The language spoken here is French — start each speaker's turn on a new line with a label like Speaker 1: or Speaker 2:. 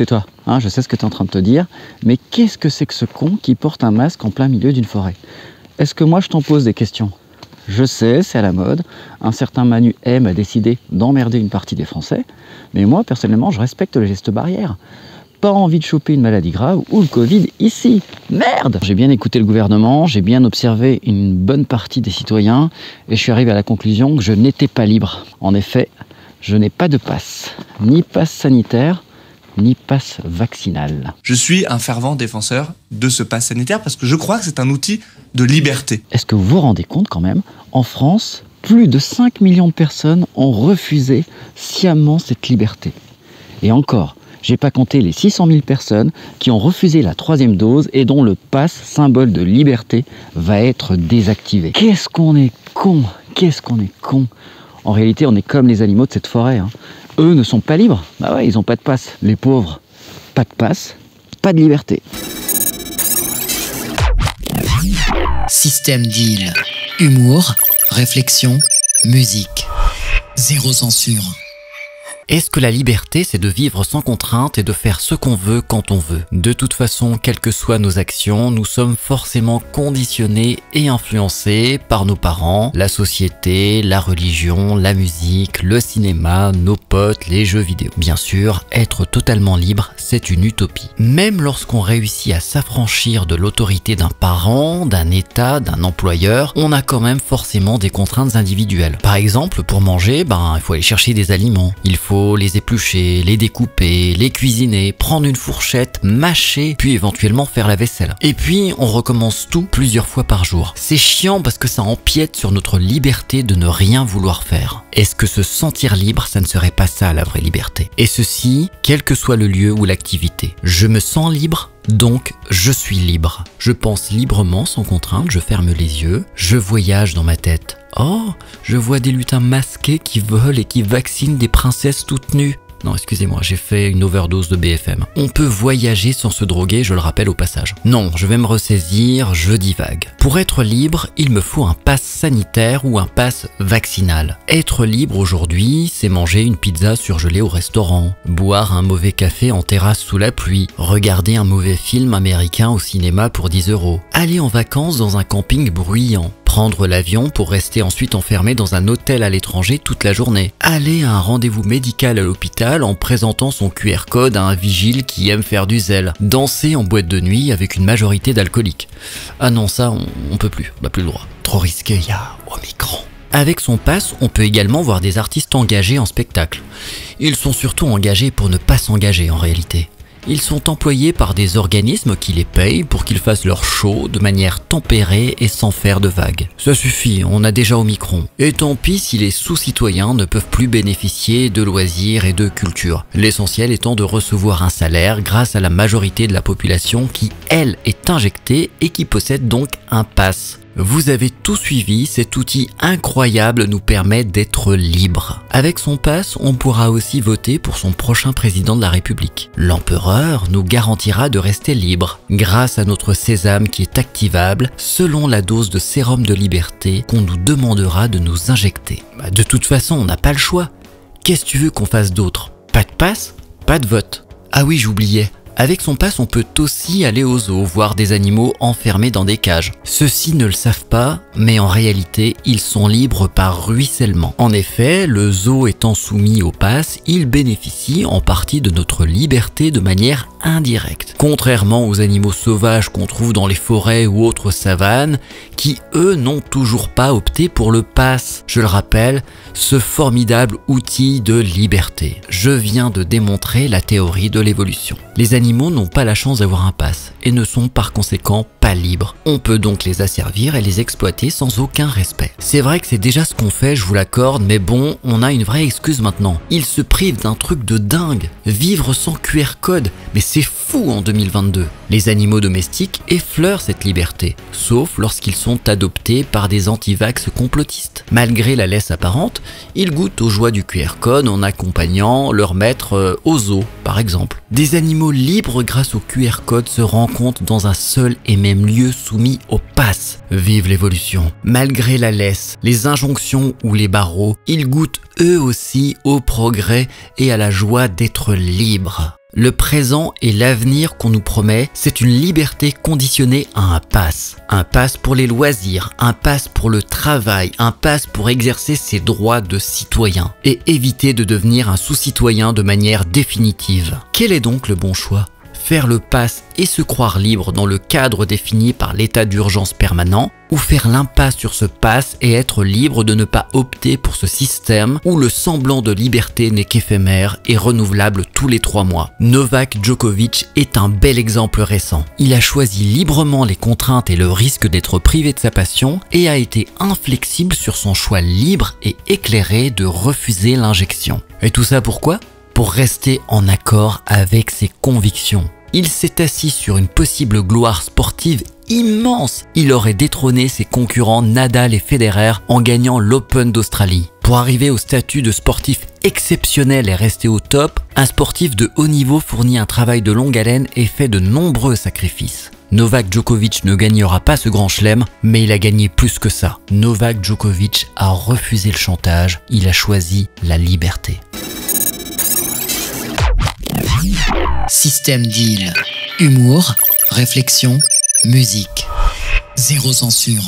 Speaker 1: tais-toi, hein, je sais ce que tu es en train de te dire, mais qu'est-ce que c'est que ce con qui porte un masque en plein milieu d'une forêt? Est-ce que moi je t'en pose des questions? Je sais, c'est à la mode, un certain Manu M a décidé d'emmerder une partie des Français, mais moi personnellement je respecte les gestes barrières. Pas envie de choper une maladie grave ou le Covid ici. Merde! J'ai bien écouté le gouvernement, j'ai bien observé une bonne partie des citoyens et je suis arrivé à la conclusion que je n'étais pas libre. En effet, je n'ai pas de passe, ni passe sanitaire, ni passe vaccinal.
Speaker 2: Je suis un fervent défenseur de ce passe sanitaire parce que je crois que c'est un outil de liberté.
Speaker 1: Est-ce que vous vous rendez compte quand même, en France, plus de 5 millions de personnes ont refusé sciemment cette liberté. Et encore, j'ai pas compté les 600 000 personnes qui ont refusé la 3e dose et dont le pass, symbole de liberté, va être désactivé. Qu'est-ce qu'on est con! Qu'est-ce qu'on est con! En réalité, on est comme les animaux de cette forêt. Hein. Eux ne sont pas libres. Bah ouais, ils n'ont pas de passe. Les pauvres, pas de passe, pas de liberté.
Speaker 3: Système Deal. Humour, réflexion, musique. Zéro censure.
Speaker 4: Est-ce que la liberté, c'est de vivre sans contrainte et de faire ce qu'on veut quand on veut? De toute façon, quelles que soient nos actions, nous sommes forcément conditionnés et influencés par nos parents, la société, la religion, la musique, le cinéma, nos potes, les jeux vidéo. Bien sûr, être totalement libre, c'est une utopie. Même lorsqu'on réussit à s'affranchir de l'autorité d'un parent, d'un état, d'un employeur, on a quand même forcément des contraintes individuelles. Par exemple, pour manger, il faut aller chercher des aliments, il faut les éplucher, les découper, les cuisiner, prendre une fourchette, mâcher, puis éventuellement faire la vaisselle. Et puis, on recommence tout plusieurs fois par jour. C'est chiant parce que ça empiète sur notre liberté de ne rien vouloir faire. Est-ce que se sentir libre, ça ne serait pas ça la vraie liberté? Et ceci, quel que soit le lieu ou l'activité. Je me sens libre, donc je suis libre. Je pense librement, sans contrainte, je ferme les yeux, je voyage dans ma tête. Oh, je vois des lutins masqués qui volent et qui vaccinent des princesses toutes nues. Non, excusez-moi, j'ai fait une overdose de BFM. On peut voyager sans se droguer, je le rappelle au passage. Non, je vais me ressaisir, je divague. Pour être libre, il me faut un pass sanitaire ou un pass vaccinal. Être libre aujourd'hui, c'est manger une pizza surgelée au restaurant, boire un mauvais café en terrasse sous la pluie, regarder un mauvais film américain au cinéma pour 10 €, aller en vacances dans un camping bruyant, prendre l'avion pour rester ensuite enfermé dans un hôtel à l'étranger toute la journée, aller à un rendez-vous médical à l'hôpital en présentant son QR code à un vigile qui aime faire du zèle, danser en boîte de nuit avec une majorité d'alcooliques. Ah non, ça, on peut plus, on n'a plus le droit. Trop risqué, il y a Omicron. Avec son pass, on peut également voir des artistes engagés en spectacle. Ils sont surtout engagés pour ne pas s'engager en réalité. Ils sont employés par des organismes qui les payent pour qu'ils fassent leur show de manière tempérée et sans faire de vagues. Ça suffit, on a déjà Omicron. Et tant pis si les sous-citoyens ne peuvent plus bénéficier de loisirs et de culture. L'essentiel étant de recevoir un salaire grâce à la majorité de la population qui, elle, est injectée et qui possède donc un pass. Vous avez tout suivi, cet outil incroyable nous permet d'être libre. Avec son pass, on pourra aussi voter pour son prochain président de la République. L'empereur nous garantira de rester libre, grâce à notre sésame qui est activable selon la dose de sérum de liberté qu'on nous demandera de nous injecter. De toute façon, on n'a pas le choix. Qu'est-ce que tu veux qu'on fasse d'autre? Pas de pass, pas de vote. Ah oui, j'oubliais. Avec son pass, on peut aussi aller au zoo, voir des animaux enfermés dans des cages. Ceux-ci ne le savent pas, mais en réalité, ils sont libres par ruissellement. En effet, le zoo étant soumis au pass, il bénéficie en partie de notre liberté de manière indirecte. Contrairement aux animaux sauvages qu'on trouve dans les forêts ou autres savanes, qui eux n'ont toujours pas opté pour le pass. Je le rappelle, ce formidable outil de liberté. Je viens de démontrer la théorie de l'évolution. Les animaux n'ont pas la chance d'avoir un pass et ne sont par conséquent pas libres. On peut donc les asservir et les exploiter sans aucun respect. C'est vrai que c'est déjà ce qu'on fait, je vous l'accorde, mais bon, on a une vraie excuse maintenant. Ils se privent d'un truc de dingue. Vivre sans QR code, mais c'est fou en 2022. Les animaux domestiques effleurent cette liberté, sauf lorsqu'ils sont adoptés par des antivax complotistes. Malgré la laisse apparente, ils goûtent aux joies du QR code en accompagnant leur maître au zoo, par exemple. Des animaux libres grâce au QR code se rencontrent dans un seul et même lieu soumis au pass. Vive l'évolution. Malgré la laisse, les injonctions ou les barreaux, ils goûtent eux aussi au progrès et à la joie d'être libres. Le présent et l'avenir qu'on nous promet, c'est une liberté conditionnée à un pass. Un pass pour les loisirs, un pass pour le travail, un pass pour exercer ses droits de citoyen et éviter de devenir un sous-citoyen de manière définitive. Quel est donc le bon choix ? Faire le pass et se croire libre dans le cadre défini par l'état d'urgence permanent, ou faire l'impasse sur ce pass et être libre de ne pas opter pour ce système où le semblant de liberté n'est qu'éphémère et renouvelable tous les 3 mois. Novak Djokovic est un bel exemple récent. Il a choisi librement les contraintes et le risque d'être privé de sa passion et a été inflexible sur son choix libre et éclairé de refuser l'injection. Et tout ça pourquoi ? Pour rester en accord avec ses convictions. Il s'est assis sur une possible gloire sportive immense. Il aurait détrôné ses concurrents Nadal et Federer en gagnant l'Open d'Australie. Pour arriver au statut de sportif exceptionnel et rester au top, un sportif de haut niveau fournit un travail de longue haleine et fait de nombreux sacrifices. Novak Djokovic ne gagnera pas ce grand chelem, mais il a gagné plus que ça. Novak Djokovic a refusé le chantage, il a choisi la liberté.
Speaker 3: Système Deal. Humour, réflexion, musique. Zéro censure.